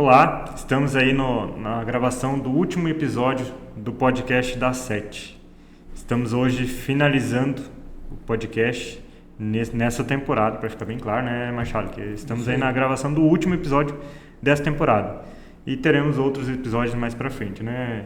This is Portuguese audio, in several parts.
Olá, estamos aí na gravação do último episódio do podcast da Sete. Estamos hoje finalizando o podcast nessa temporada, para ficar bem claro, né, Machado? Que estamos aí na gravação do último episódio dessa temporada. E teremos outros episódios mais para frente, né?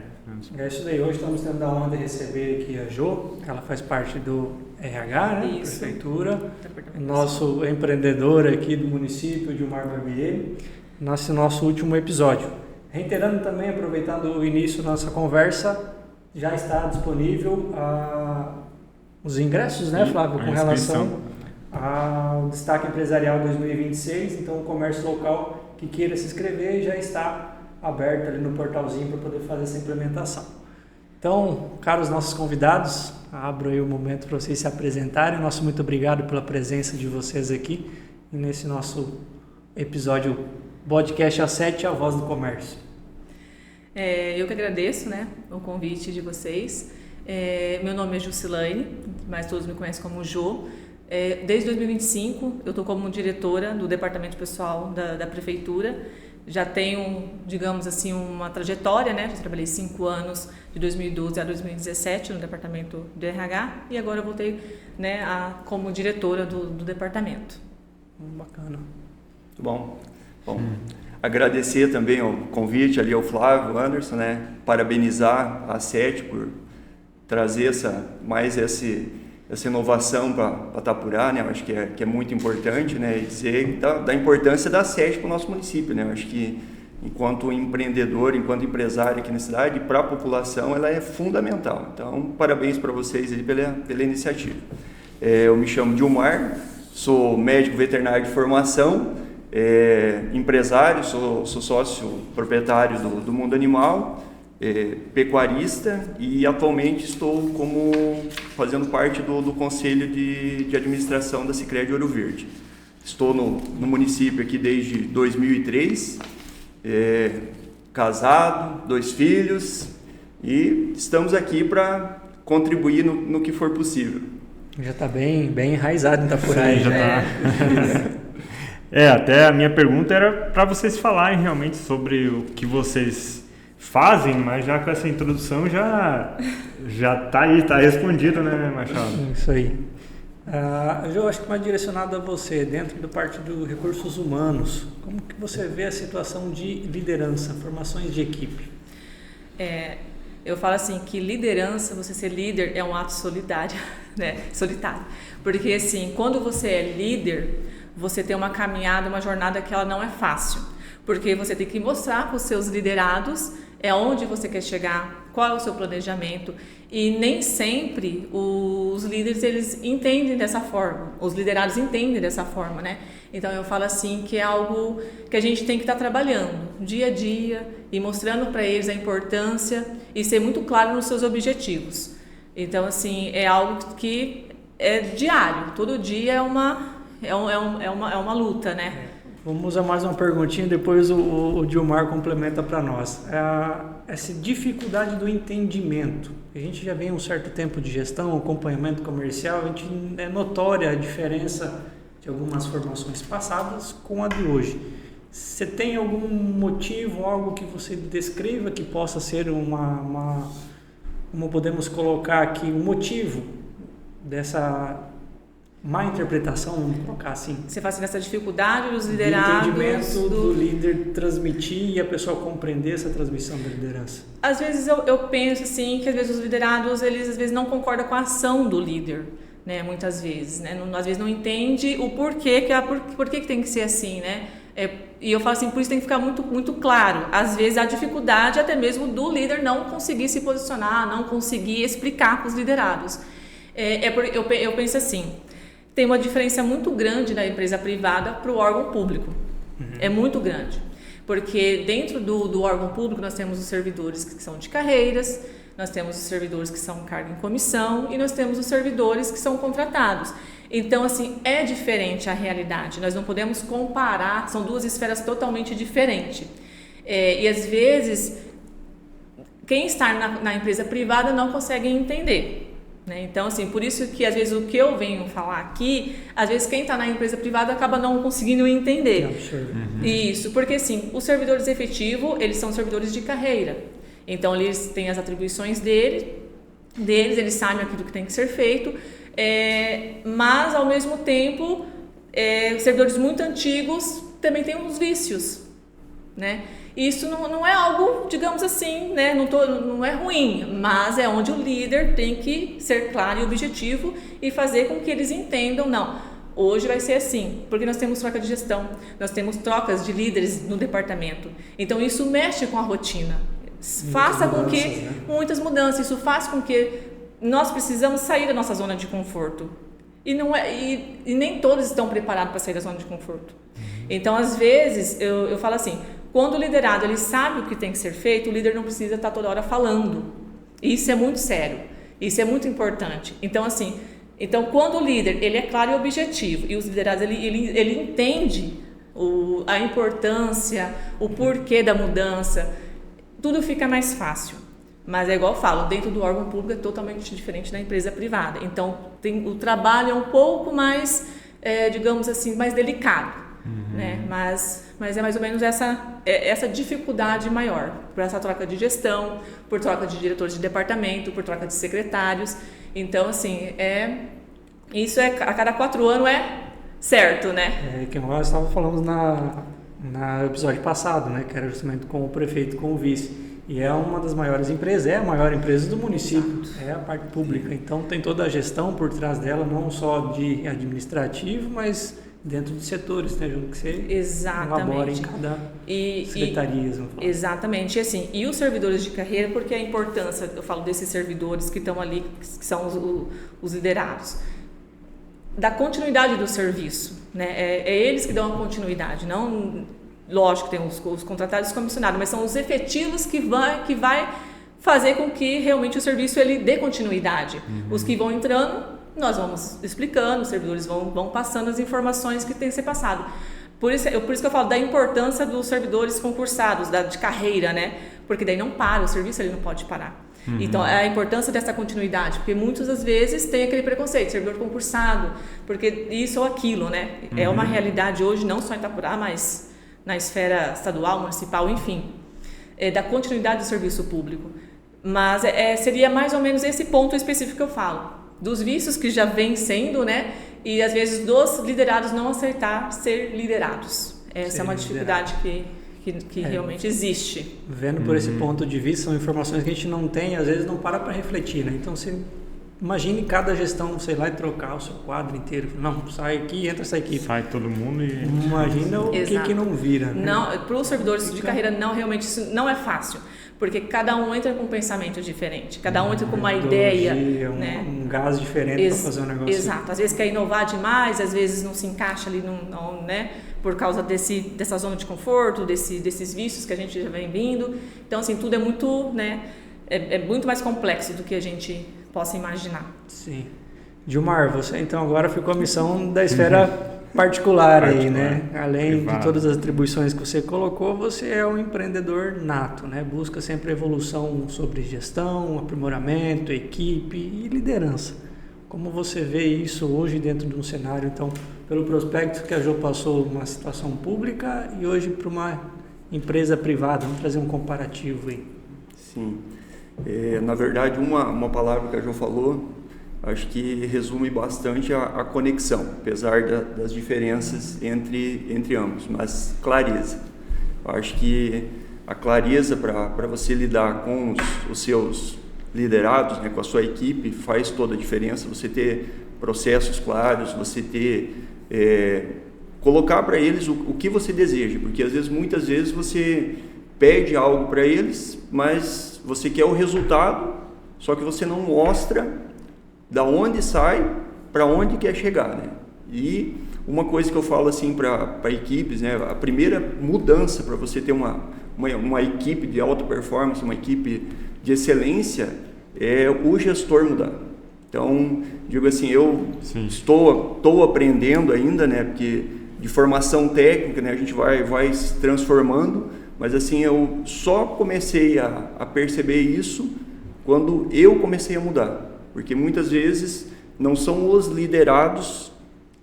É isso daí. Hoje estamos tendo a honra de receber aqui a Jo. Ela faz parte do RH, né? Isso. Prefeitura. Nosso empreendedor aqui do município, Gilmar Barbieri. Nosso último episódio. Reiterando também, aproveitando o início da nossa conversa, já está disponível os ingressos, né, Flávio, com relação ao Destaque Empresarial 2026. Então, o comércio local que queira se inscrever já está aberto ali no portalzinho para poder fazer essa implementação. Então, caros nossos convidados, abro aí o momento para vocês se apresentarem. Nosso muito obrigado pela presença de vocês aqui nesse nosso episódio podcast A7, a voz do comércio. Eu que agradeço, né, o convite de vocês. Meu nome é Jusilane, mas todos me conhecem como Jo. Desde 2025 eu estou como diretora do departamento pessoal da prefeitura. Já tenho, digamos assim, uma trajetória, né? Já trabalhei 5 anos, de 2012 a 2017 no departamento de RH e agora eu voltei, né, como diretora do departamento. Bacana. Muito bom. Agradecer também o convite ali ao Flávio Anderson, né? Parabenizar a Sete por trazer essa inovação para Itapurá, né? Eu acho que é muito importante, né? E dizer da importância da Sete para o nosso município, né? Eu acho que enquanto empreendedor, enquanto empresário aqui na cidade, para a população, ela é fundamental. Então, parabéns para vocês aí pela iniciativa. Eu me chamo Gilmar, sou médico veterinário de formação, empresário, sou sócio proprietário do Mundo Animal, pecuarista e atualmente estou fazendo parte do conselho de administração da Sicredi Ouro Verde. Estou no município aqui desde 2003, casado, 2 filhos e estamos aqui para contribuir no que for possível. Já está bem enraizado em Itapurá. Sim, já está. Até a minha pergunta era para vocês falarem realmente sobre o que vocês fazem, mas já com essa introdução já tá aí, tá respondido, né, Machado? Isso aí. Eu acho que mais direcionado a você, dentro da parte dos recursos humanos, como que você vê a situação de liderança, formações de equipe? Eu falo assim que liderança, você ser líder é um ato solitário, né? Solitário. Porque assim, quando você é líder, você tem uma caminhada, uma jornada que ela não é fácil. Porque você tem que mostrar para os seus liderados onde você quer chegar, qual é o seu planejamento. E nem sempre os líderes eles entendem dessa forma, os liderados entendem dessa forma, né? Então eu falo assim que é algo que a gente tem que estar trabalhando dia a dia e mostrando para eles a importância e ser muito claro nos seus objetivos. Então assim, é algo que é diário, todo dia é uma luta, né? Vamos a mais uma perguntinha, depois o Gilmar complementa para nós. Essa dificuldade do entendimento. A gente já vem um certo tempo de gestão, acompanhamento comercial, a gente é notória a diferença de algumas formações passadas com a de hoje. Você tem algum motivo, algo que você descreva que possa ser como podemos colocar aqui, um motivo dessa má interpretação, vamos colocar assim? Você faz essa dificuldade dos liderados... O entendimento do líder transmitir e a pessoa compreender essa transmissão da liderança. Às vezes eu penso assim, que às vezes os liderados, eles às vezes não concordam com a ação do líder, né? Muitas vezes, né? Às vezes não entende o porquê, por que tem que ser assim, né? E eu falo assim, por isso tem que ficar muito, muito claro. Às vezes há dificuldade até mesmo do líder não conseguir se posicionar, não conseguir explicar para os liderados. Eu penso assim... Tem uma diferença muito grande da empresa privada para o órgão público. É muito grande. Porque dentro do órgão público nós temos os servidores que são de carreiras, nós temos os servidores que são cargo em comissão e nós temos os servidores que são contratados. Então, assim, é diferente a realidade. Nós não podemos comparar, são 2 esferas totalmente diferentes. E às vezes, quem está na empresa privada não consegue entender. né? Então, assim, por isso que às vezes o que eu venho falar aqui, às vezes quem está na empresa privada acaba não conseguindo entender. Isso, porque assim, os servidores efetivos, eles são servidores de carreira. Então, eles têm as atribuições deles, eles sabem aquilo que tem que ser feito, mas ao mesmo tempo, os servidores muito antigos também têm uns vícios, né? Isso não é algo, digamos assim, né? Não é ruim, mas é onde o líder tem que ser claro e objetivo e fazer com que eles entendam, não, hoje vai ser assim, porque nós temos troca de gestão, nós temos trocas de líderes no departamento, então isso mexe com a rotina, muitas mudanças, isso faz com que nós precisamos sair da nossa zona de conforto e nem todos estão preparados para sair da zona de conforto. Então, às vezes, eu falo assim, quando o liderado ele sabe o que tem que ser feito, o líder não precisa estar toda hora falando. Isso é muito sério, isso é muito importante. Então, assim, quando o líder ele é claro e objetivo e os liderados ele entende a importância, o porquê da mudança, tudo fica mais fácil. Mas é igual eu falo, dentro do órgão público é totalmente diferente da empresa privada. Então, o trabalho é um pouco mais, digamos assim, mais delicado. Né? Mas é mais ou menos essa dificuldade maior, por essa troca de gestão, por troca de diretores de departamento, por troca de secretários. Então, assim, isso a cada 4 anos é certo, né? Que nós estávamos falando no episódio passado, né? Que era justamente com o prefeito e com o vice. E é uma das maiores empresas, é a maior empresa do município, é a parte pública. Então tem toda a gestão por trás dela, não só de administrativo, mas dentro de setores, né, junto que você elabora em cada secretaria. Exatamente, e os servidores de carreira, porque a importância, eu falo desses servidores que estão ali, que são os liderados, da continuidade do serviço, né? É eles que dão a continuidade, não, lógico que tem os contratados e os comissionados, mas são os efetivos que vai fazer com que realmente o serviço ele dê continuidade. Os que vão entrando, nós vamos explicando, os servidores vão passando as informações que tem que ser passado. Por isso que eu falo da importância dos servidores concursados, de carreira, né? Porque daí não para, o serviço ele não pode parar. Então, é a importância dessa continuidade, porque muitas das vezes tem aquele preconceito, servidor concursado, porque isso ou aquilo, né? É uma realidade hoje, não só em Itapurá, mas na esfera estadual, municipal, enfim, da continuidade do serviço público. Mas seria mais ou menos esse ponto específico que eu falo. Dos vícios que já vem sendo, né? E às vezes dos liderados não aceitar ser liderados. Essa é uma dificuldade que realmente existe. Vendo por esse ponto de vista, são informações que a gente não tem, às vezes não para refletir, né? Então você imagine cada gestão, sei lá, e trocar o seu quadro inteiro. Não, sai aqui, entra essa equipe. Sai todo mundo e... Imagina o que não vira, né? Não, para os servidores de carreira, não, realmente isso não é fácil. Porque cada um entra com um pensamento diferente, cada um entra com uma ideia, né? Um gás diferente para fazer um negócio. Exato, às vezes quer inovar demais, às vezes não se encaixa ali, né? Por causa dessa zona de conforto, desses vícios que a gente já vem vindo. Então, assim, tudo é muito, né? É muito mais complexo do que a gente possa imaginar. Sim. Gilmar, você então agora ficou a missão da esfera particular aí, né? Além de todas as atribuições que você colocou, você é um empreendedor nato, né? Busca sempre evolução sobre gestão, aprimoramento, equipe e liderança. Como você vê isso hoje dentro de um cenário, então, pelo prospecto que a Jo passou uma situação pública e hoje para uma empresa privada? Vamos trazer um comparativo aí. Sim. Na verdade, uma palavra que a Jo falou, acho que resume bastante a conexão, apesar das diferenças entre ambos, mas clareza. Eu acho que a clareza para você lidar com os seus liderados, né, com a sua equipe, faz toda a diferença. Você ter processos claros, você colocar para eles o que você deseja, porque muitas vezes você pede algo para eles, mas você quer o resultado, só que você não mostra da onde sai, para onde quer chegar, né? E uma coisa que eu falo assim para equipes, né? A primeira mudança para você ter uma equipe de alta performance, uma equipe de excelência, é o gestor mudar. Então, digo assim, eu estou aprendendo ainda, né? Porque de formação técnica, né? A gente vai se transformando, mas assim, eu só comecei a perceber isso quando eu comecei a mudar. Porque muitas vezes não são os liderados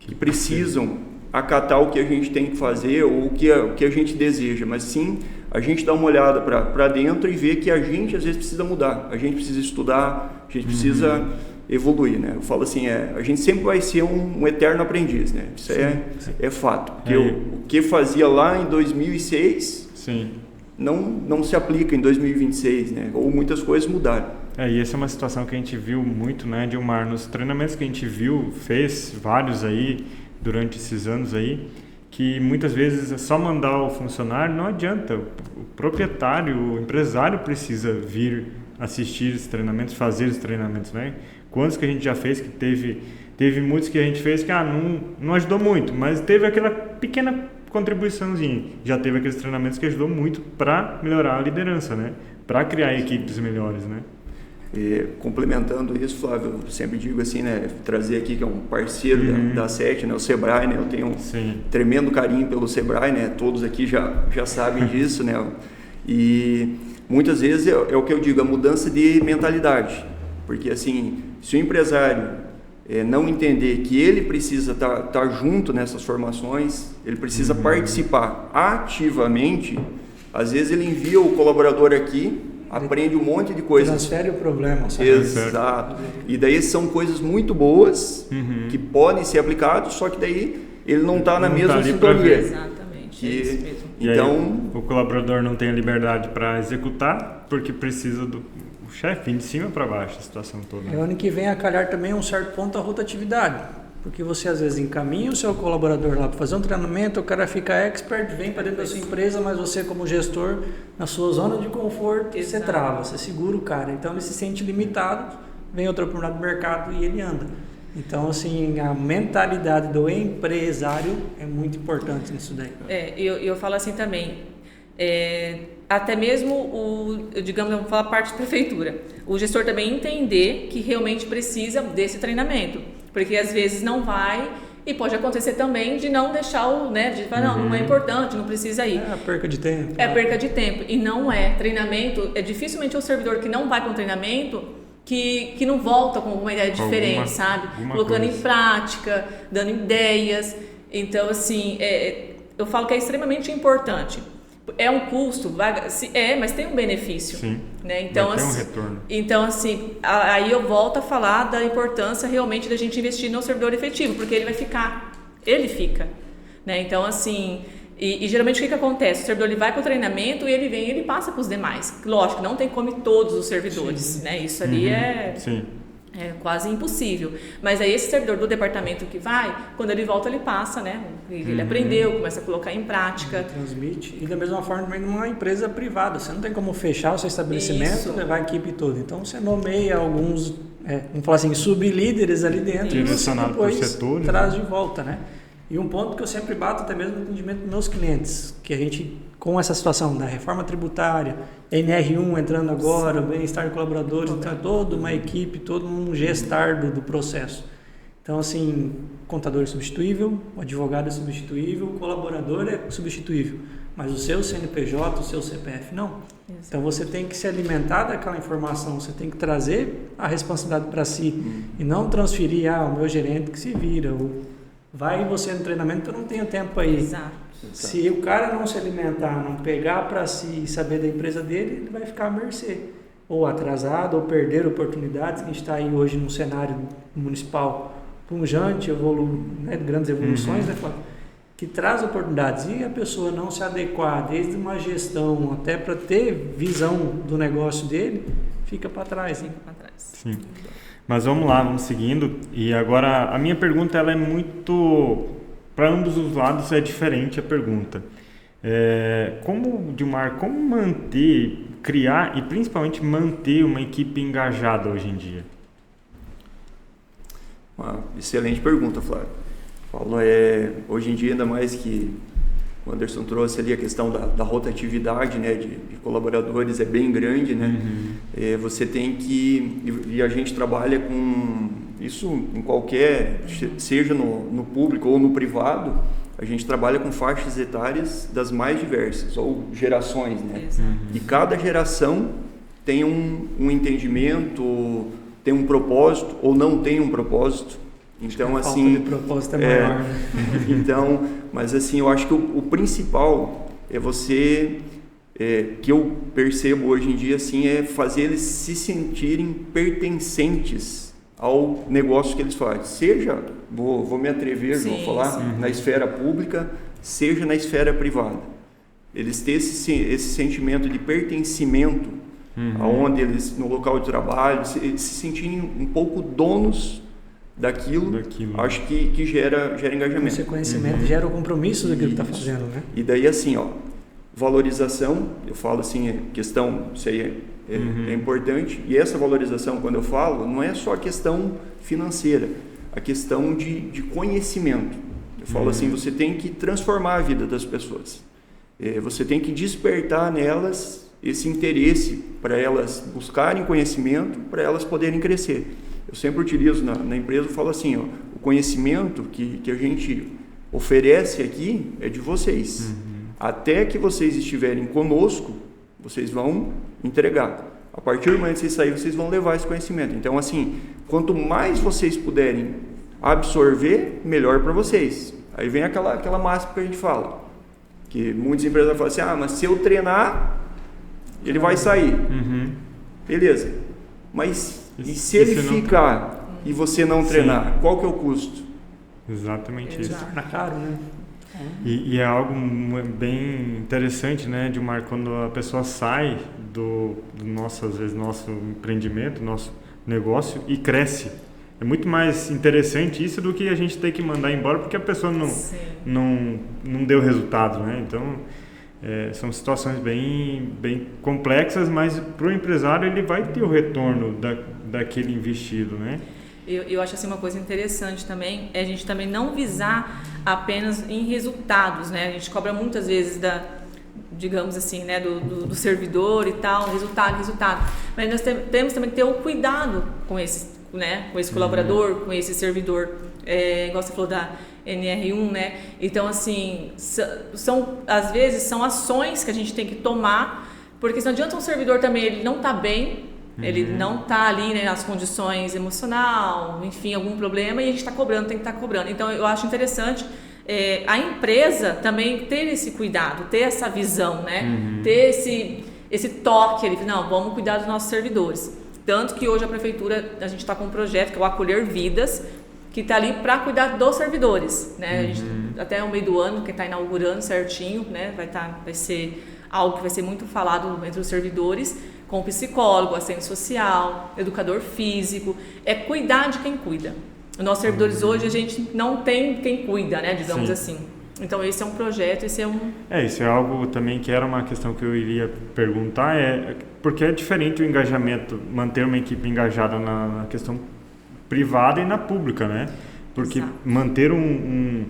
que precisam acatar o que a gente tem que fazer ou o que a gente deseja, mas sim a gente dá uma olhada para dentro e ver que a gente às vezes precisa mudar, a gente precisa estudar, a gente precisa evoluir, né? Eu falo assim, a gente sempre vai ser um eterno aprendiz, né? Isso é fato, porque o que fazia lá em 2006 não se aplica em 2026, né? Ou muitas coisas mudaram. E essa é uma situação que a gente viu muito, né, Dilmar, nos treinamentos que a gente fez vários aí durante esses anos aí, que muitas vezes é só mandar o funcionário, não adianta, o proprietário, o empresário precisa vir assistir esses treinamentos, fazer os treinamentos, né? Quantos que a gente já fez que teve muitos que a gente fez que não ajudou muito, mas teve aquela pequena contribuiçãozinha. Já teve aqueles treinamentos que ajudou muito para melhorar a liderança, né? Para criar equipes melhores, né? E, complementando isso, Flávio, eu sempre digo assim, né, trazer aqui que é um parceiro da SET, né, o Sebrae, né, eu tenho um tremendo carinho pelo Sebrae, né, todos aqui já sabem disso, né, e muitas vezes é o que eu digo, a mudança de mentalidade, porque assim, se o empresário não entender que ele precisa estar junto nessas formações, ele precisa participar ativamente, às vezes ele envia o colaborador aqui, aprende um monte de coisas. Transfere o problema. Sabe? Exato. E daí são coisas muito boas que podem ser aplicadas, só que daí ele não está na mesma sintonia. Exatamente. É isso mesmo. Então, aí, o colaborador não tem a liberdade para executar porque precisa do chefe de cima para baixo, a situação toda. E ano que vem a calhar também um certo ponto a rotatividade. Porque você às vezes encaminha o seu colaborador lá para fazer um treinamento, o cara fica expert, vem para dentro da sua empresa, mas você como gestor, na sua zona de conforto, você trava, você segura o cara. Então ele se sente limitado, vem outra oportunidade do mercado e ele anda. Então assim, a mentalidade do empresário é muito importante nisso daí. Eu falo assim também, até mesmo vamos falar a parte de prefeitura, o gestor também entender que realmente precisa desse treinamento. Porque às vezes não vai e pode acontecer também de não deixar de falar, não é importante, não precisa ir. É perca de tempo. É perca de tempo. E não é. Treinamento, dificilmente o servidor que não vai para um treinamento que não volta com alguma ideia diferente, sabe? Colocando em prática, dando ideias. Então, assim, eu falo que é extremamente importante. É um custo, mas tem um benefício. Sim, né? Então, vai ter assim, um retorno. Então, assim, aí eu volto a falar da importância realmente da gente investir no servidor efetivo, porque ele fica. Né? Então, assim, e geralmente o que acontece? O servidor ele vai para o treinamento e ele vem e ele passa para os demais. Lógico, não tem como todos os servidores, né? Isso ali é quase impossível. Mas aí esse servidor do departamento que vai, quando ele volta, ele passa, né? Ele aprendeu, começa a colocar em prática. Transmite. E da mesma forma também numa empresa privada. Você não tem como fechar o seu estabelecimento e levar a equipe toda. Então você nomeia alguns, vamos falar assim, sublíderes ali dentro e depois traz de volta, né? E um ponto que eu sempre bato até mesmo no atendimento dos meus clientes, que a gente, com essa situação da reforma tributária, NR1 entrando agora, bem-estar de colaboradores, então é toda uma equipe, todo um gestar do processo. Então, assim, o contador é substituível, o advogado é substituível, o colaborador é substituível, mas o seu CNPJ, o seu CPF, não. Isso. Então, você tem que se alimentar daquela informação, você tem que trazer a responsabilidade para si e não transferir, o meu gerente que se vira, vai você no treinamento, eu não tenho tempo aí. Exato. Se o cara não se alimentar, não pegar para si saber da empresa dele, ele vai ficar à mercê. Ou atrasado, ou perder oportunidades. A gente está aí hoje num cenário municipal pungente, grandes evoluções, né, que traz oportunidades. E a pessoa não se adequar desde uma gestão até para ter visão do negócio dele, fica para trás. Hein? Sim. Mas vamos lá, vamos seguindo. E agora a minha pergunta ela é muito, para ambos os lados é diferente a pergunta. Como manter, criar e principalmente manter uma equipe engajada hoje em dia? Uma excelente pergunta, Flávio. Hoje em dia, ainda mais que o Anderson trouxe ali a questão da rotatividade, né, de colaboradores é bem grande, né? Você tem que, e a gente trabalha com isso em qualquer, seja no público ou no privado, a gente trabalha com faixas etárias das mais diversas, ou gerações, né? E cada geração tem um entendimento, tem um propósito ou não tem um propósito. Então, assim, falta de propósito é maior, né? Então, mas assim, eu acho que o principal é você, que eu percebo hoje em dia, assim, é fazer eles se sentirem pertencentes ao negócio que eles fazem. Seja, vou me atrever, vou falar, na esfera pública, seja na esfera privada. Eles têm esse sentimento de pertencimento, aonde eles, no local de trabalho, se sentirem um pouco donos daquilo. Acho que gera engajamento. Esse conhecimento gera o compromisso daquilo que está fazendo, né? E daí, assim, valorização, eu falo assim, questão, isso aí é importante, e essa valorização, quando eu falo, não é só a questão financeira, a questão de conhecimento. Eu falo assim, você tem que transformar a vida das pessoas, você tem que despertar nelas esse interesse para elas buscarem conhecimento, para elas poderem crescer. Eu sempre utilizo na empresa, eu falo assim, o conhecimento que a gente oferece aqui é de vocês. Até que vocês estiverem conosco, vocês vão entregar. A partir do momento que vocês saírem, vocês vão levar esse conhecimento. Então, assim, quanto mais vocês puderem absorver, melhor para vocês. Aí vem aquela máxima que a gente fala, que muitos empresários falam assim, mas se eu treinar, ele vai sair. Beleza. Mas e se ele ficar e você não treinar, qual que é o custo? Exatamente isso. Torna caro, né? E é algo bem interessante, né, Dilmar, quando a pessoa sai do nosso, às vezes, nosso empreendimento, nosso negócio e cresce. É muito mais interessante isso do que a gente ter que mandar embora porque a pessoa não deu resultado, né? Então, são situações bem complexas, mas para o empresário ele vai ter o retorno daquele investido, né? Eu acho assim uma coisa interessante também, é a gente também não visar apenas em resultados, né? A gente cobra muitas vezes digamos assim, né, do servidor e tal, resultado. Mas nós temos também que ter o cuidado com esse colaborador, com esse servidor, igual você falou da NR1, né? Então, assim, às vezes são ações que a gente tem que tomar, porque se não adianta um servidor também, ele não está bem, ele não está ali, né, nas condições emocional, enfim, algum problema, e a gente está cobrando, tem que estar cobrando. Então, eu acho interessante a empresa também ter esse cuidado, ter essa visão, né? Ter esse toque ali, não, vamos cuidar dos nossos servidores. Tanto que hoje a prefeitura, a gente está com um projeto que é o Acolher Vidas, que está ali para cuidar dos servidores, né? A gente, até o meio do ano, que está inaugurando certinho, né? Vai ser algo que vai ser muito falado entre os servidores, com psicólogo, assistente social, educador físico, é cuidar de quem cuida. Os nossos servidores hoje, a gente não tem quem cuida, né? Digamos assim. Então, esse é um projeto, esse é um... Isso é algo também que era uma questão que eu iria perguntar, porque é diferente o engajamento, manter uma equipe engajada na questão privada e na pública, né? Porque manter um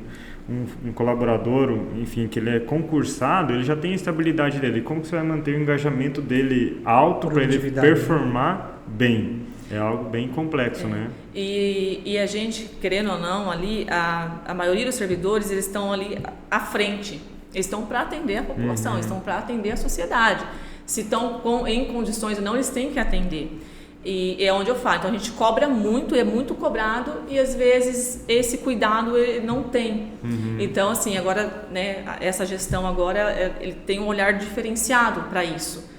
colaborador, enfim, que ele é concursado, ele já tem a estabilidade dele. Como que você vai manter o engajamento dele alto para ele performar bem? É algo bem complexo, né? E a gente, querendo ou não, ali, a maioria dos servidores, eles estão ali à frente. Eles estão para atender a população, eles estão para atender a sociedade. Se estão em condições ou não, eles têm que atender. E é onde eu falo. Então, a gente cobra muito, é muito cobrado, e às vezes esse cuidado ele não tem. Então, assim, agora, né, essa gestão agora, ele tem um olhar diferenciado para isso.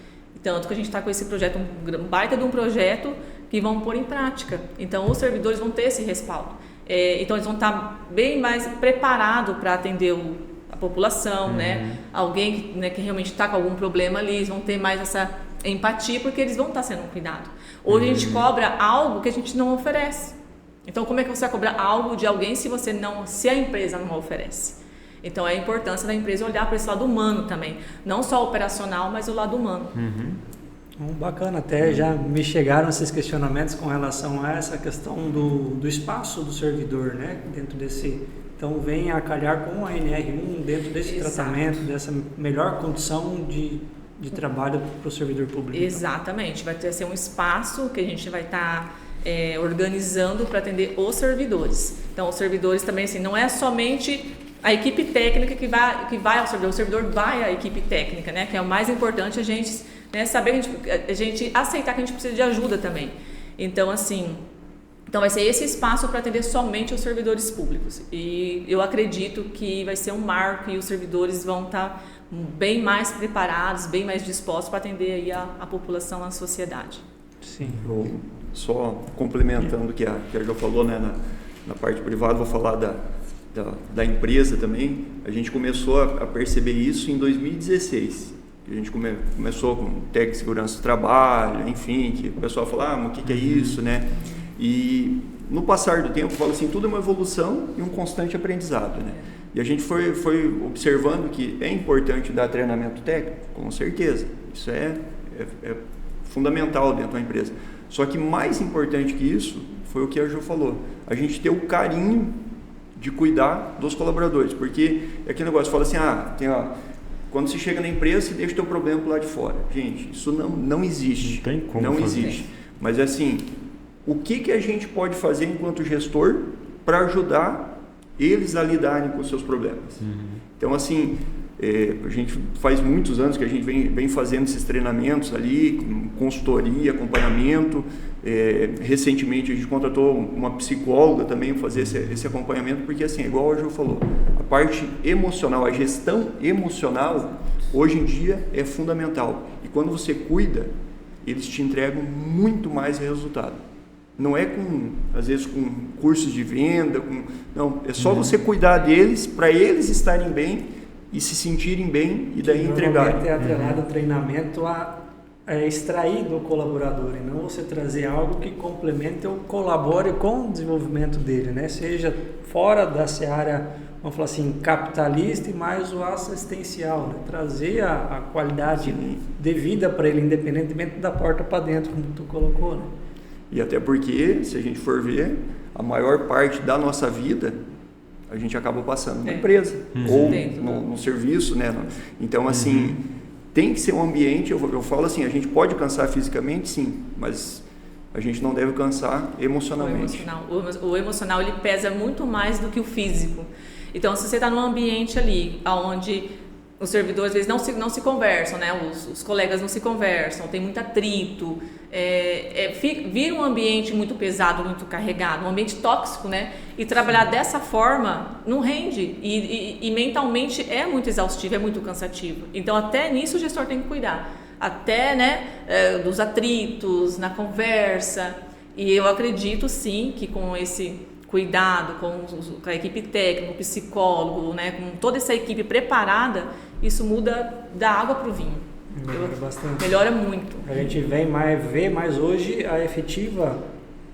Tanto que a gente está com esse projeto, um baita de um projeto, que vão pôr em prática. Então, os servidores vão ter esse respaldo. Então, eles vão estar bem mais preparados para atender a população, né? Alguém que realmente está com algum problema ali, eles vão ter mais essa empatia, porque eles vão estar sendo cuidados. Hoje a gente cobra algo que a gente não oferece. Então, como é que você vai cobrar algo de alguém se a empresa não oferece? Então, é a importância da empresa olhar para esse lado humano também. Não só o operacional, mas o lado humano. Bacana, até já me chegaram esses questionamentos com relação a essa questão do espaço do servidor, né? Dentro desse, então vem a calhar com a NR1 dentro desse tratamento, dessa melhor condição de trabalho para o servidor público. Exatamente, vai ter um espaço que a gente vai estar organizando para atender os servidores. Então, os servidores também, assim, não é somente a equipe técnica que vai ao servidor, o servidor vai à equipe técnica, né? Que é o mais importante a gente, né, saber a gente aceitar que a gente precisa de ajuda também. Então, assim, vai ser esse espaço para atender somente os servidores públicos. E eu acredito que vai ser um marco e os servidores vão estar bem mais preparados, bem mais dispostos para atender aí a população, a sociedade. Sim. Só complementando o que a Jo falou, né, na parte privada, vou falar da empresa também. A gente começou a perceber isso em 2016. A gente começou com técnico de segurança do trabalho, enfim, que o pessoal fala, mas o que é isso, né? E no passar do tempo, eu falo assim, tudo é uma evolução e um constante aprendizado, né? E a gente foi observando que é importante dar treinamento técnico, com certeza. Isso é fundamental dentro da empresa. Só que mais importante que isso foi o que a Jo falou. A gente ter o carinho de cuidar dos colaboradores. Porque é aquele negócio, fala assim, quando você chega na empresa, você deixa o teu problema pro lado de fora. Gente, isso não existe. Não tem como não fazer. existe. Mas assim, o que a gente pode fazer enquanto gestor para ajudar eles a lidarem com os seus problemas? Então, assim, a gente faz muitos anos que a gente vem fazendo esses treinamentos ali, consultoria, acompanhamento. Recentemente a gente contratou uma psicóloga também para fazer esse acompanhamento, porque assim, igual a Jo falou, a parte emocional, a gestão emocional, hoje em dia é fundamental. E quando você cuida, eles te entregam muito mais resultado. Não é às vezes com cursos de venda, não, é só você cuidar deles, para eles estarem bem e se sentirem bem e daí entregarem. Normalmente é atrelado ao treinamento a extrair do colaborador e não você trazer algo que complemente ou colabore com o desenvolvimento dele, né? Seja fora da seara, vamos falar assim, capitalista e mais o assistencial, né? Trazer a qualidade de vida para ele, independentemente da porta para dentro, como tu colocou, né? E até porque, se a gente for ver, a maior parte da nossa vida a gente acaba passando na empresa ou no serviço, né? Então, assim, tem que ser um ambiente, eu falo assim, a gente pode cansar fisicamente, sim, mas a gente não deve cansar emocionalmente. O emocional ele pesa muito mais do que o físico. Então, se você está num ambiente ali, onde os servidores às vezes não se conversam, né? Os colegas não se conversam, tem muito atrito, vira um ambiente muito pesado, muito carregado, um ambiente tóxico, né? E trabalhar dessa forma não rende e mentalmente é muito exaustivo, é muito cansativo. Então até nisso o gestor tem que cuidar, até, né, dos atritos, na conversa. E eu acredito sim que com esse cuidado, com a equipe técnica, o psicólogo, né, com toda essa equipe preparada, isso muda da água para o vinho. Melhora bastante. Melhora muito. A gente vê mais hoje a efetiva,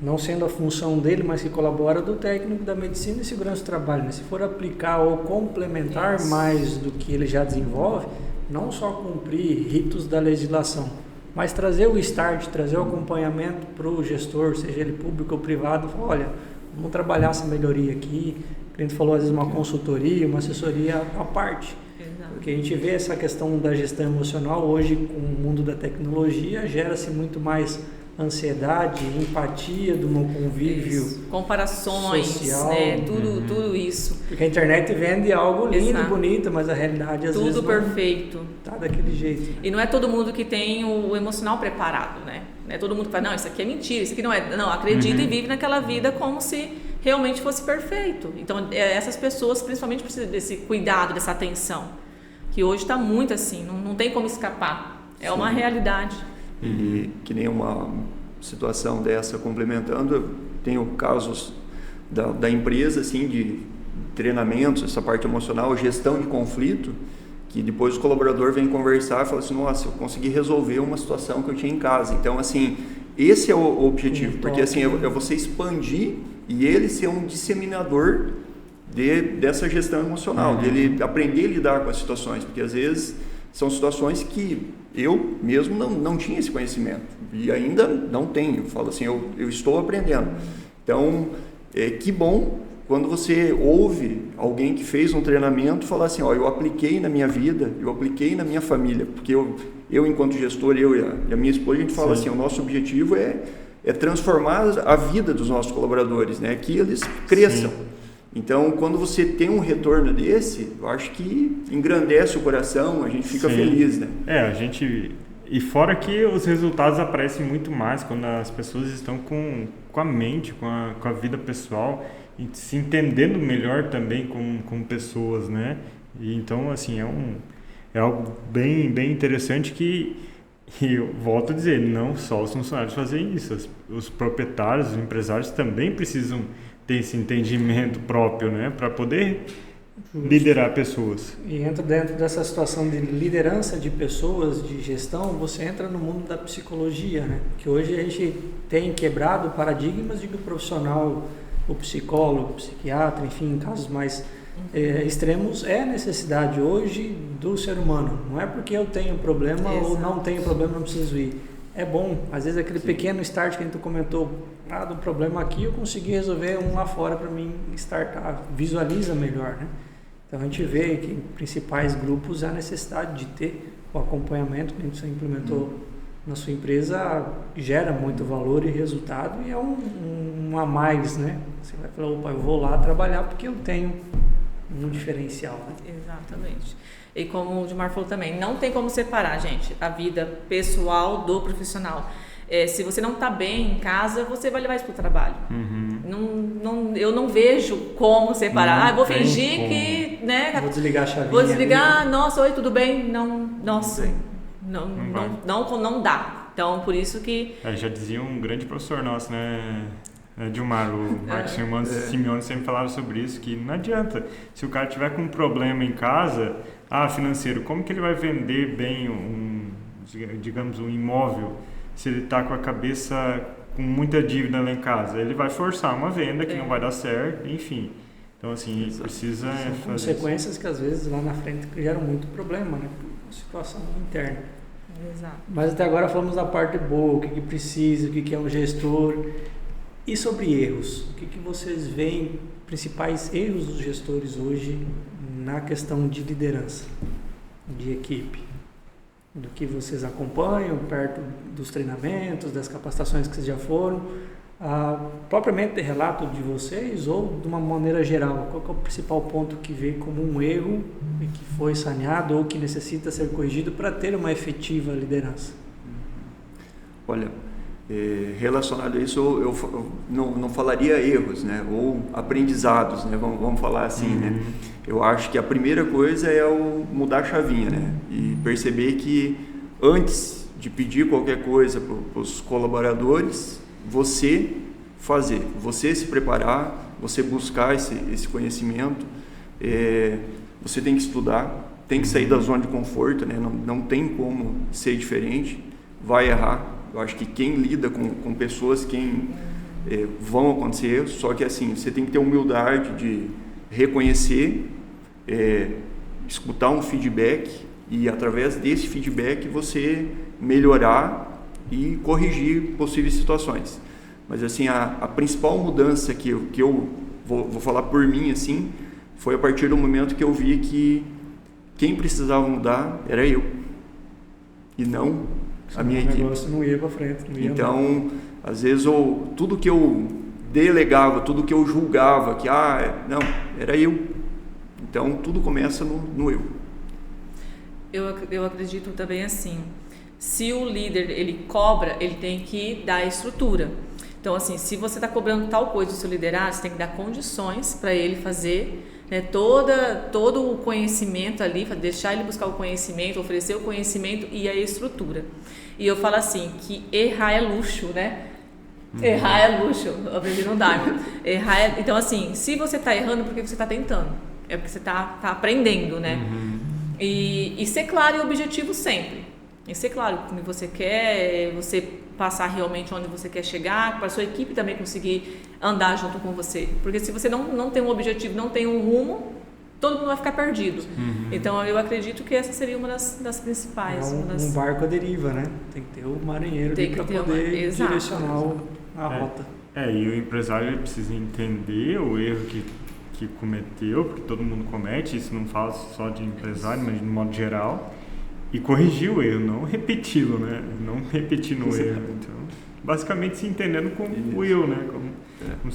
não sendo a função dele, mas que colabora do técnico da medicina e segurança do trabalho, né? Se for aplicar ou complementar mais do que ele já desenvolve, não só cumprir ritos da legislação, mas trazer o start, trazer o acompanhamento para o gestor, seja ele público ou privado, falar, olha, vamos trabalhar essa melhoria aqui. O cliente falou, às vezes, uma consultoria, uma assessoria à parte. Exato. Porque a gente vê essa questão da gestão emocional hoje, com o mundo da tecnologia, gera-se muito mais ansiedade, empatia do meu convívio, comparações, social, né? Tudo isso. Porque a internet vende algo lindo, Exato. Bonito, mas a realidade às vezes tudo perfeito. Tá daquele jeito. E não é todo mundo que tem o emocional preparado, né? Não é todo mundo que fala, não, isso aqui é mentira, isso aqui não é. Não, acredita e vive naquela vida como se realmente fosse perfeito. Então, essas pessoas principalmente precisam desse cuidado, dessa atenção, que hoje está muito assim, não tem como escapar. É uma realidade. E que nem uma situação dessa complementando, eu tenho casos da empresa, assim, de treinamentos, essa parte emocional, gestão de conflito, que depois o colaborador vem conversar e fala assim, nossa, eu consegui resolver uma situação que eu tinha em casa. Então, assim, esse é o objetivo, porque assim, é você expandir e ele ser um disseminador dessa gestão emocional, dele aprender a lidar com as situações, porque às vezes são situações que eu mesmo não tinha esse conhecimento e ainda não tenho. Eu falo assim, eu estou aprendendo. Então, que bom quando você ouve alguém que fez um treinamento falar assim, ó, eu apliquei na minha vida, eu apliquei na minha família, porque eu enquanto gestor, eu e a minha esposa, a gente fala assim, o nosso objetivo é transformar a vida dos nossos colaboradores, né, que eles cresçam. Sim. Então, quando você tem um retorno desse, eu acho que engrandece o coração, a gente fica feliz, né? E fora que os resultados aparecem muito mais quando as pessoas estão com a mente, com a vida pessoal, e se entendendo melhor também como pessoas, né? E então, assim, é algo bem, bem interessante que, e eu volto a dizer, não só os funcionários fazem isso, os proprietários, os empresários também precisam ter esse entendimento próprio, né? Para poder liderar pessoas. E entra dentro dessa situação de liderança de pessoas, de gestão, você entra no mundo da psicologia, né? Que hoje a gente tem quebrado paradigmas de que o profissional, o psicólogo, o psiquiatra, enfim, em casos mais extremos, é necessidade hoje do ser humano. Não é porque eu tenho problema ou não tenho problema, não preciso ir. É bom, às vezes aquele pequeno start que a gente comentou, do problema aqui, eu consegui resolver um lá fora para mim startar, visualiza melhor, né? Então a gente vê que em principais grupos a necessidade de ter o acompanhamento que você implementou na sua empresa gera muito valor e resultado e é um a mais, né? Você vai falar, opa, eu vou lá trabalhar porque eu tenho um diferencial, né? Exatamente. E como o Gilmar falou também, não tem como separar, gente, a vida pessoal do profissional. Se você não está bem em casa, você vai levar isso para o trabalho. Eu não vejo como separar. Vou fingir que... né, vou desligar a chavinha. Vou desligar, nossa, oi, tudo bem? Não dá. Então, por isso que... Já dizia um grande professor nosso, né, Gilmar, o Marcos Simeone sempre falava sobre isso, que não adianta. Se o cara tiver com um problema em casa, financeiro, como que ele vai vender bem digamos, um imóvel se ele está com a cabeça com muita dívida lá em casa? Ele vai forçar uma venda que não vai dar certo, enfim. Então, assim, ele precisa fazer consequências que às vezes lá na frente geram muito problema, né? Por situação interna. Exato. Mas até agora falamos da parte boa, o que precisa, o que é um gestor. E sobre erros, o que vocês veem, principais erros dos gestores hoje na questão de liderança, de equipe? Do que vocês acompanham, perto dos treinamentos, das capacitações que vocês já foram, propriamente de relato de vocês ou de uma maneira geral? Qual que é o principal ponto que vê como um erro e que foi saneado ou que necessita ser corrigido para ter uma efetiva liderança? Olha, relacionado a isso, eu não falaria erros, né? Ou aprendizados, né? Vamos falar assim, né? Eu acho que a primeira coisa é o mudar a chavinha, né? E perceber que antes de pedir qualquer coisa para os colaboradores, você fazer, você se preparar, você buscar esse conhecimento, você tem que estudar, tem que sair da zona de conforto, né? Não tem como ser diferente, vai errar. Eu acho que quem lida com pessoas, vão acontecer erros, só que assim, você tem que ter humildade de reconhecer, escutar um feedback e através desse feedback você melhorar e corrigir possíveis situações. Mas assim, a principal mudança que eu vou falar por mim, assim, foi a partir do momento que eu vi que quem precisava mudar era eu e não a minha equipe. O negócio não ia para frente. Então, às vezes, tudo que eu delegava, tudo que eu julgava, que não, era eu. Então, tudo começa no eu. Eu acredito também assim, se o líder ele cobra, ele tem que dar estrutura. Então, assim, se você está cobrando tal coisa do seu liderado, você tem que dar condições para ele fazer, né, todo o conhecimento ali, deixar ele buscar o conhecimento, oferecer o conhecimento e a estrutura. E eu falo assim, que errar é luxo, né? Errar é luxo, eu aprendi no Dharma. Então, assim, se você está errando, porque você está tentando. É porque você está aprendendo, né? E ser claro e objetivo sempre. E ser claro o que você quer, você passar realmente onde você quer chegar, para a sua equipe também conseguir andar junto com você. Porque se você não tem um objetivo, não tem um rumo, todo mundo vai ficar perdido. Então, eu acredito que essa seria uma das principais. Um barco à deriva, né? Tem que ter o marinheiro para poder direcionar a rota. E o empresário ele precisa entender o erro que cometeu, porque todo mundo comete, isso não fala só de empresário, mas de modo geral, e corrigir o erro, não repeti-lo, né? Não repetir no erro. Então, basicamente se entendendo com o eu, né?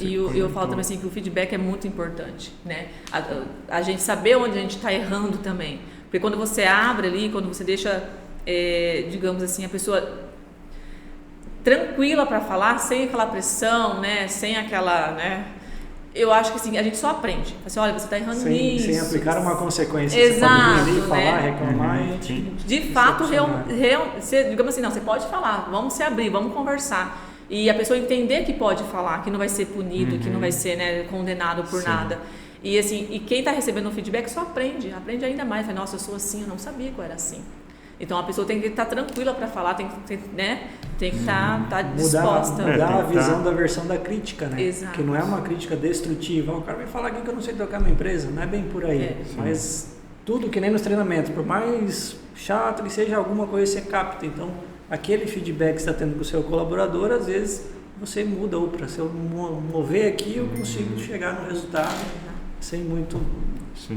E eu falo também assim que o feedback é muito importante, né? A gente saber onde a gente está errando também, porque quando você abre ali, quando você deixa digamos assim, a pessoa tranquila para falar, sem aquela pressão, né? Sem aquela, né? Eu acho que assim, a gente só aprende. Assim, olha, você está errando nisso. Sem aplicar uma consequência. Exato, você pode vir ali, né? falar, reclamar De fato, digamos assim, não, você pode falar, vamos se abrir, vamos conversar. E a pessoa entender que pode falar, que não vai ser punido, que não vai ser, né, condenado por nada. E assim, e quem está recebendo o feedback só aprende ainda mais. Fala, nossa, eu sou assim, eu não sabia que eu era assim. Então a pessoa tem que estar tranquila para falar, tem que estar disposta. Mudar a visão da versão da crítica, né? Exato. Que não é uma crítica destrutiva. O cara vai falar aqui que eu não sei tocar minha empresa, não é bem por aí. Mas tudo que nem nos treinamentos, por mais chato que seja, alguma coisa você capta. Então aquele feedback que você está tendo com o seu colaborador, às vezes você muda, ou para se eu mover aqui eu consigo chegar no resultado sem muito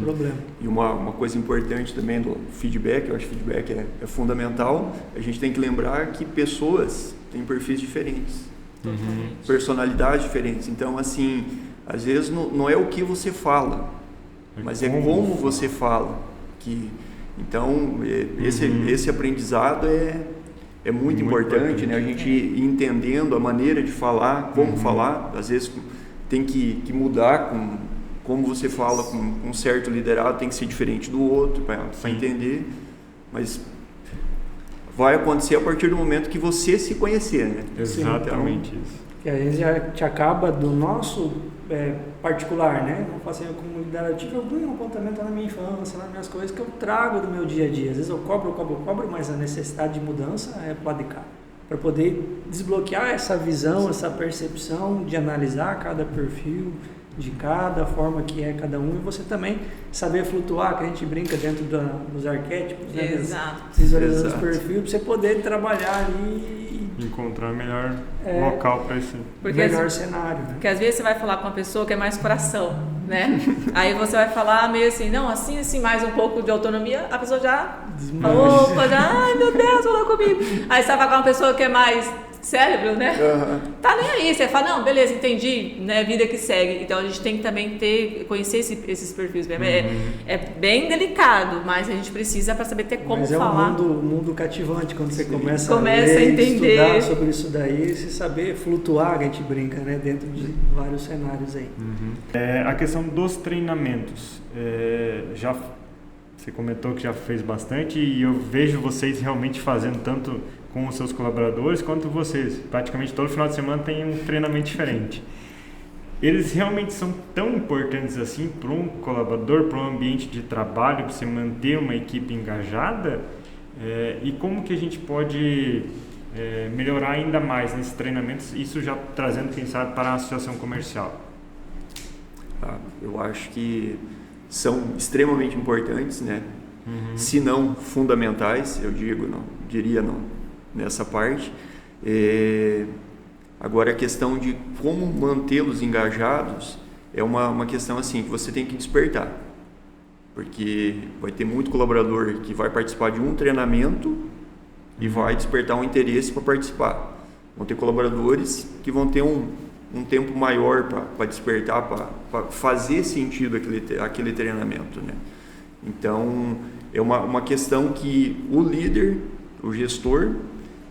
problema. E uma coisa importante também do feedback, eu acho que feedback é fundamental, a gente tem que lembrar que pessoas têm perfis diferentes, personalidades diferentes. Então, assim, às vezes não é o que você fala, mas é como você fala. Então, esse aprendizado é muito importante, né? A gente ir entendendo a maneira de falar, como falar, às vezes tem que mudar como você fala com um certo liderado, tem que ser diferente do outro para entender, mas vai acontecer a partir do momento que você se conhecer, né? Exatamente então, isso. Que a gente acaba do nosso particular, né? Vamos fazer como liderado, eu tive algum apontamento na minha infância, nas minhas coisas que eu trago do meu dia a dia. Às vezes eu cobro, mas a necessidade de mudança é pro lado de cá. Para poder desbloquear essa visão, essa percepção de analisar cada perfil, de cada forma que é cada um, e você também saber flutuar, que a gente brinca dentro dos arquétipos, né? Exato. Visualizando os perfis, para você poder trabalhar ali e encontrar o melhor local para esse melhor cenário, né? Porque às vezes você vai falar com uma pessoa que é mais coração, né? Aí você vai falar meio assim, não, assim, mais um pouco de autonomia, a pessoa já ai meu Deus, falou comigo. Aí você vai falar com uma pessoa que é mais cérebro, né? Tá nem aí, você fala, não, beleza, entendi, né? Vida que segue. Então a gente tem que também conhecer esses perfis. É bem delicado, mas a gente precisa para saber ter como falar. É um mundo cativante quando você começa a entender, estudar sobre isso daí, você saber flutuar, a gente brinca, né? Dentro de vários cenários aí. A questão dos treinamentos, você comentou que já fez bastante e eu vejo vocês realmente fazendo tanto com os seus colaboradores quanto vocês. Praticamente todo final de semana tem um treinamento diferente. Eles realmente são tão importantes assim para um colaborador, para um ambiente de trabalho, para você manter uma equipe engajada? E como que a gente pode melhorar ainda mais nesses treinamentos, isso já trazendo, quem sabe, para a associação comercial? Eu acho que são extremamente importantes, né? Se não fundamentais, eu diria nessa parte. Agora a questão de como mantê-los engajados é uma questão assim que você tem que despertar, porque vai ter muito colaborador que vai participar de um treinamento e vai despertar um interesse para participar. Vão ter colaboradores que vão ter um tempo maior para despertar, para fazer sentido aquele treinamento, né? Então é uma questão que o líder, o gestor,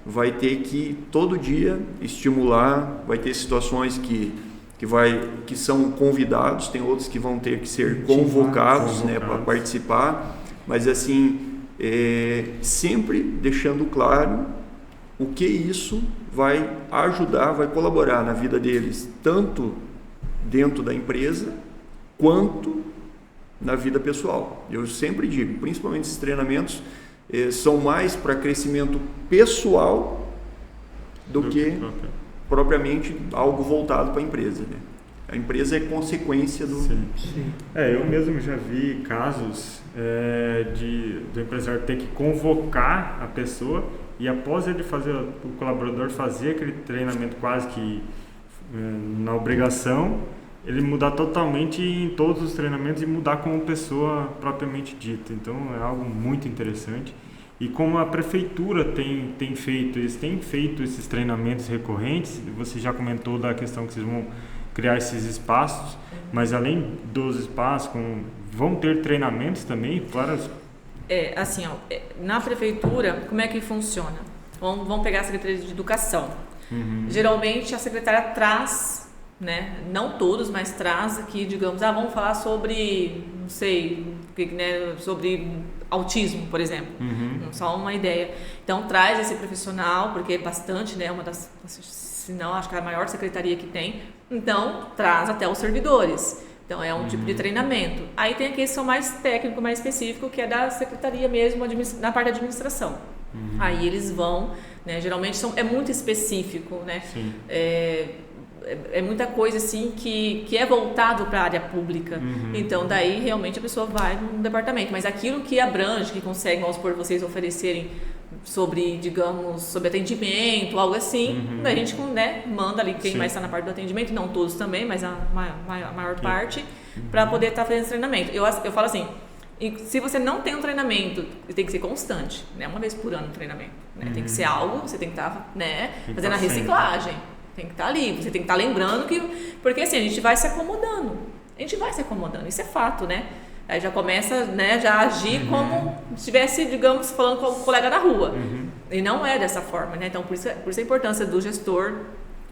vai ter que todo dia estimular. Vai ter situações que são convidados, tem outros que vão ter que ser convocados, né, para participar, mas assim, sempre deixando claro o que isso vai ajudar, vai colaborar na vida deles, tanto dentro da empresa quanto na vida pessoal. Eu sempre digo, principalmente esses treinamentos são mais para crescimento pessoal do que propriamente algo voltado para a empresa, né? A empresa é consequência do... Sim. Eu mesmo já vi casos do empresário ter que convocar a pessoa e após ele fazer, o colaborador fazer aquele treinamento quase que na obrigação, ele mudar totalmente em todos os treinamentos e mudar como pessoa propriamente dita. Então é algo muito interessante. E como a prefeitura tem feito, eles têm feito esses treinamentos recorrentes, você já comentou da questão que vocês vão criar esses espaços, mas além dos espaços, vão ter treinamentos também para Assim, na prefeitura, como é que funciona? Vamos pegar a Secretaria de Educação. Geralmente a secretária traz, né, não todos, mas traz aqui, digamos, vamos falar sobre, não sei, né, sobre autismo, por exemplo. Só uma ideia. Então traz esse profissional, porque é bastante, né, uma das, se não, acho que é a maior secretaria que tem. Então traz até os servidores. Então é um tipo de treinamento. Aí tem aqueles que são mais técnico, mais específico, que é da secretaria mesmo, na parte da administração. Aí eles vão, né, geralmente é muito específico, né? É muita coisa assim que é voltado para a área pública. Então daí realmente a pessoa vai no departamento. Mas aquilo que abrange, que consegue, vamos supor, vocês oferecerem sobre, digamos, sobre atendimento, algo assim, daí a gente, né, manda ali quem mais está na parte do atendimento, não todos também, mas a maior parte, para poder estar fazendo esse treinamento. Eu falo assim, se você não tem um treinamento, tem que ser constante, né, uma vez por ano o treinamento, né, tem que ser algo, você tem que estar, né, fazendo a reciclagem, tem que estar ali, você tem que estar lembrando que, porque assim, a gente vai se acomodando, isso é fato, né? Aí já começa, né, já a agir como se estivesse, digamos, falando com o colega na rua. E não é dessa forma, né? Então, por isso a importância do gestor,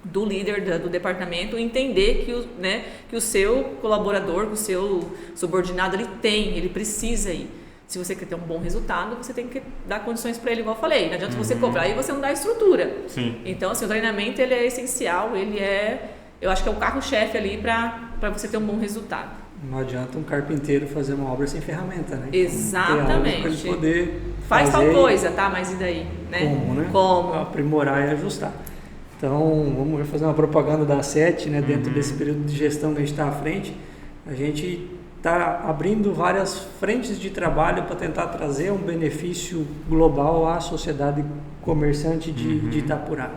do líder do departamento, entender que o seu colaborador, que o seu subordinado, ele precisa ir. Se você quer ter um bom resultado, você tem que dar condições para ele, igual eu falei. Não adianta você cobrar e você não dá estrutura. Então, assim, o treinamento, ele é essencial, eu acho que é o carro-chefe ali para você ter um bom resultado. Não adianta um carpinteiro fazer uma obra sem ferramenta, né? Exatamente. Para ele poder faz tal coisa, tá? Mas e daí? Né? Como, né? Como? Aprimorar e ajustar. Então, vamos fazer uma propaganda da A7, né? Dentro desse período de gestão que a gente está à frente, a gente está abrindo várias frentes de trabalho para tentar trazer um benefício global à sociedade comerciante de Itapurá.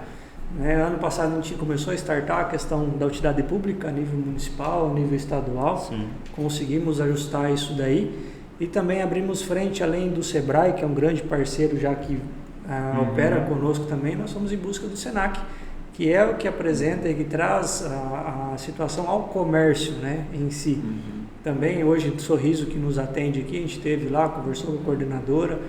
Ano passado a gente começou a startar a questão da utilidade pública a nível municipal, a nível estadual. Conseguimos ajustar isso daí e também abrimos frente, além do Sebrae, que é um grande parceiro já que opera conosco também, nós somos em busca do Senac, que é o que apresenta e que traz a situação ao comércio, né, em si. Também hoje, Sorriso, que nos atende aqui, a gente esteve lá, conversou com a coordenadora,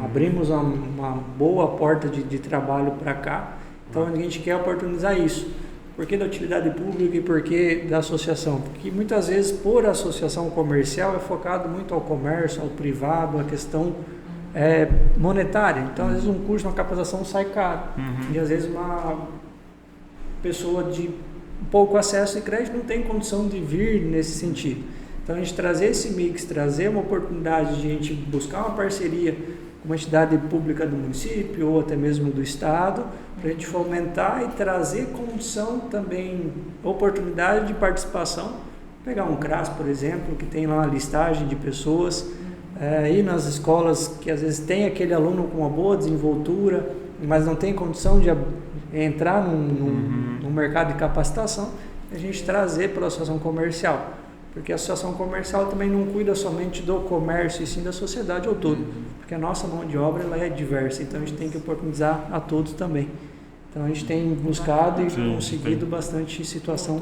abrimos uma boa porta de trabalho para cá. Então a gente quer oportunizar isso. Por que da utilidade pública e por que da associação? Porque muitas vezes por associação comercial é focado muito ao comércio, ao privado, a questão monetária. Então às vezes um curso, uma capacitação sai caro. E às vezes uma pessoa de pouco acesso e crédito não tem condição de vir nesse sentido. Então a gente trazer esse mix, trazer uma oportunidade de a gente buscar uma parceria com uma entidade pública do município ou até mesmo do estado, para a gente fomentar e trazer condição também, oportunidade de participação. Pegar um CRAS, por exemplo, que tem lá uma listagem de pessoas, ir nas escolas que às vezes tem aquele aluno com uma boa desenvoltura, mas não tem condição de entrar num mercado de capacitação, a gente trazer para a associação comercial. Porque a associação comercial também não cuida somente do comércio e sim da sociedade ao todo, porque a nossa mão de obra ela é diversa, então a gente tem que oportunizar a todos também. Então a gente tem buscado e conseguido bastante situação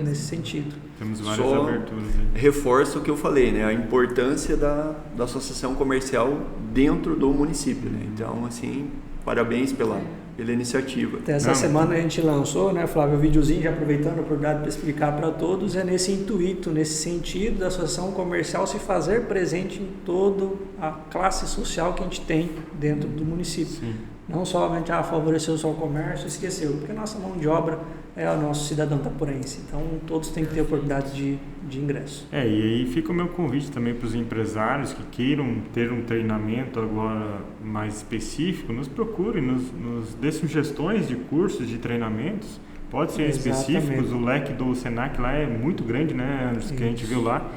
nesse sentido. Temos várias aberturas. Reforço o que eu falei, né? A importância da associação comercial dentro do município, né? Então, assim, parabéns pela iniciativa. Até essa semana a gente lançou, né, Flávio, um videozinho, já aproveitando a oportunidade para explicar para todos, é nesse intuito, nesse sentido da associação comercial se fazer presente em toda a classe social que a gente tem dentro do município. Não somente favoreceu só o comércio, esqueceu, porque a nossa mão de obra é o nosso cidadão tapurense, então todos têm que ter oportunidade de ingresso. E aí fica o meu convite também para os empresários que queiram ter um treinamento agora mais específico, nos procurem, nos dê sugestões de cursos, de treinamentos, pode ser específicos, o leque do Senac lá é muito grande, né, que a gente viu lá.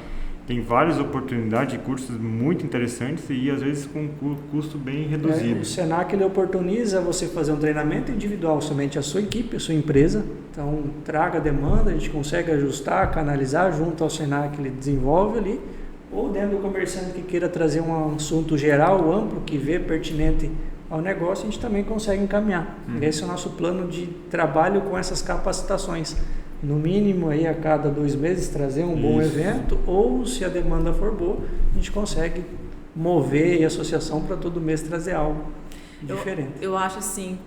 Tem várias oportunidades de cursos muito interessantes e às vezes com um custo bem reduzido. O Senac ele oportuniza você fazer um treinamento individual somente a sua equipe, a sua empresa. Então traga a demanda, a gente consegue ajustar, canalizar junto ao Senac, ele desenvolve ali. Ou dentro do comerciante que queira trazer um assunto geral, amplo, que vê pertinente ao negócio, a gente também consegue encaminhar. Esse é o nosso plano de trabalho com essas capacitações. No mínimo aí a cada 2 meses trazer um bom evento, ou se a demanda for boa, a gente consegue mover a associação para todo mês trazer algo diferente. Eu acho assim,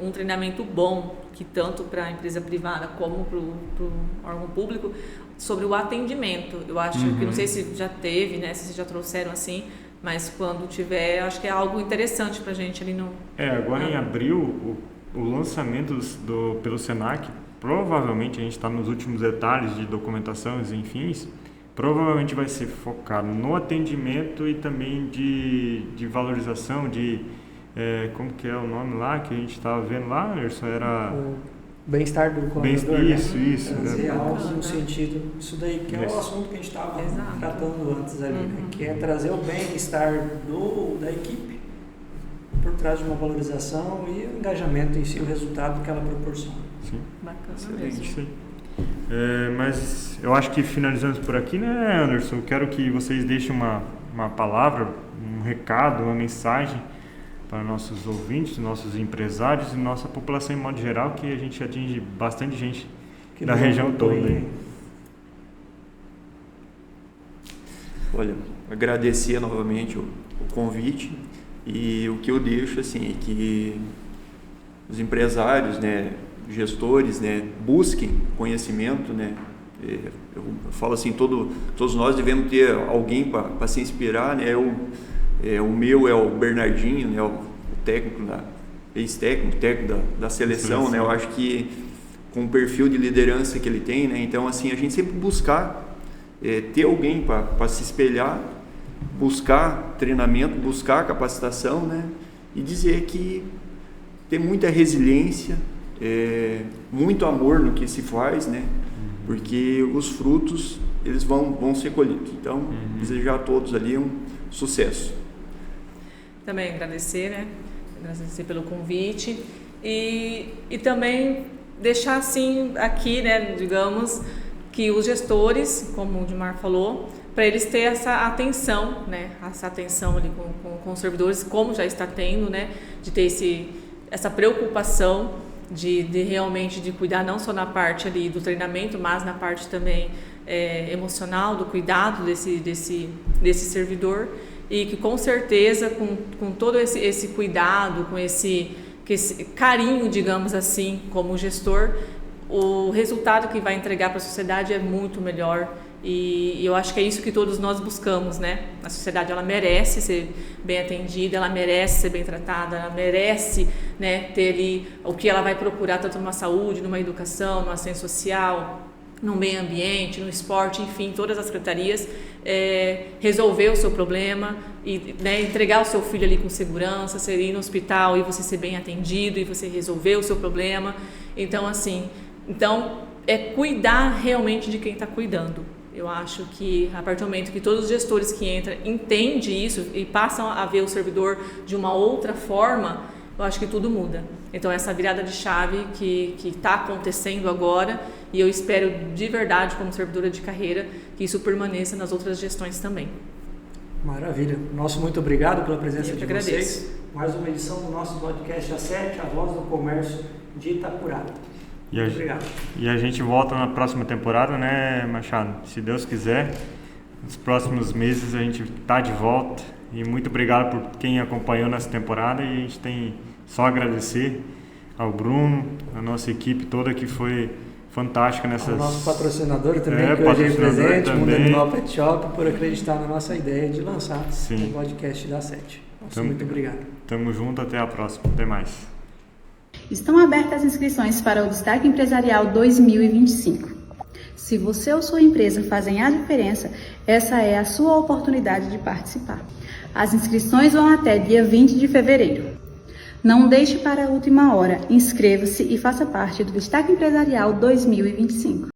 um treinamento bom, que tanto para a empresa privada como para o órgão público, sobre o atendimento. Eu acho que, não sei se já teve, né, se vocês já trouxeram assim, mas quando tiver, acho que é algo interessante para a gente ali no... Agora em abril, o lançamento pelo Senac, provavelmente a gente está nos últimos detalhes de documentação e enfim, provavelmente vai ser focado no atendimento e também de valorização, como que é o nome lá que a gente estava vendo lá, Anderson? Era... O bem-estar do colaborador. Isso. Trazer algo no sentido, isso daí que é o assunto que a gente estava tratando antes ali, né? Que é trazer o bem-estar da equipe por trás de uma valorização e o engajamento em si, o resultado que ela proporciona. Sim. Bacana mesmo. mesmo. Mas eu acho que finalizamos por aqui, né, Anderson? Eu quero que vocês deixem uma palavra, um recado, uma mensagem para nossos ouvintes, nossos empresários e nossa população em modo geral, que a gente atinge bastante gente da região toda. Olha, agradecer novamente o convite, e o que eu deixo assim é que os empresários, né, gestores, né, busquem conhecimento, né. Eu falo assim, todos nós devemos ter alguém para se inspirar, né. O meu é o Bernardinho, né, o técnico técnico da seleção, né. Eu acho que com o perfil de liderança que ele tem, né, então assim a gente sempre buscar ter alguém para se espelhar, buscar treinamento, buscar capacitação, né, e dizer que tem muita resiliência, muito amor no que se faz, né, porque os frutos eles vão ser colhidos. Então, desejar a todos ali um sucesso. Também agradecer, né? Agradecer pelo convite e também deixar assim aqui, né, digamos, que os gestores, como o Dimar falou, para eles terem essa atenção, né, essa atenção ali com os servidores, como já está tendo, né, de ter essa preocupação de realmente de cuidar não só na parte ali do treinamento, mas na parte também emocional, do cuidado desse servidor, e que com certeza com todo esse cuidado, com esse carinho, digamos assim, como gestor, o resultado que vai entregar para a sociedade é muito melhor. E eu acho que é isso que todos nós buscamos, né? A sociedade, ela merece ser bem atendida, ela merece ser bem tratada, ela merece, né, ter ali o que ela vai procurar, tanto numa saúde, numa educação, numa assistência social, no meio ambiente, no esporte, enfim, todas as secretarias, resolver o seu problema e, né, entregar o seu filho ali com segurança, você ir no hospital e você ser bem atendido e você resolver o seu problema. Então, assim, é cuidar realmente de quem está cuidando. Eu acho que a partir do momento que todos os gestores que entram entendem isso e passam a ver o servidor de uma outra forma, eu acho que tudo muda. Então essa virada de chave que está acontecendo agora, e eu espero de verdade, como servidora de carreira, que isso permaneça nas outras gestões também. Maravilha. Nosso muito obrigado pela presença de agradeço. vocês. Mais uma edição do nosso podcast A7, a voz do comércio de Itapurá. Obrigado. E a gente volta na próxima temporada, né, Machado? Se Deus quiser, nos próximos meses a gente está de volta. E muito obrigado por quem acompanhou nessa temporada. E a gente tem só a agradecer ao Bruno, a nossa equipe toda que foi fantástica nessas... O nosso patrocinador também, que hoje é presente, o Mundo Animal Pet Shop, por acreditar na nossa ideia de lançar o podcast da A7. Muito obrigado. Tamo junto, até a próxima. Até mais. Estão abertas as inscrições para o Destaque Empresarial 2025. Se você ou sua empresa fazem a diferença, essa é a sua oportunidade de participar. As inscrições vão até dia 20 de fevereiro. Não deixe para a última hora, inscreva-se e faça parte do Destaque Empresarial 2025.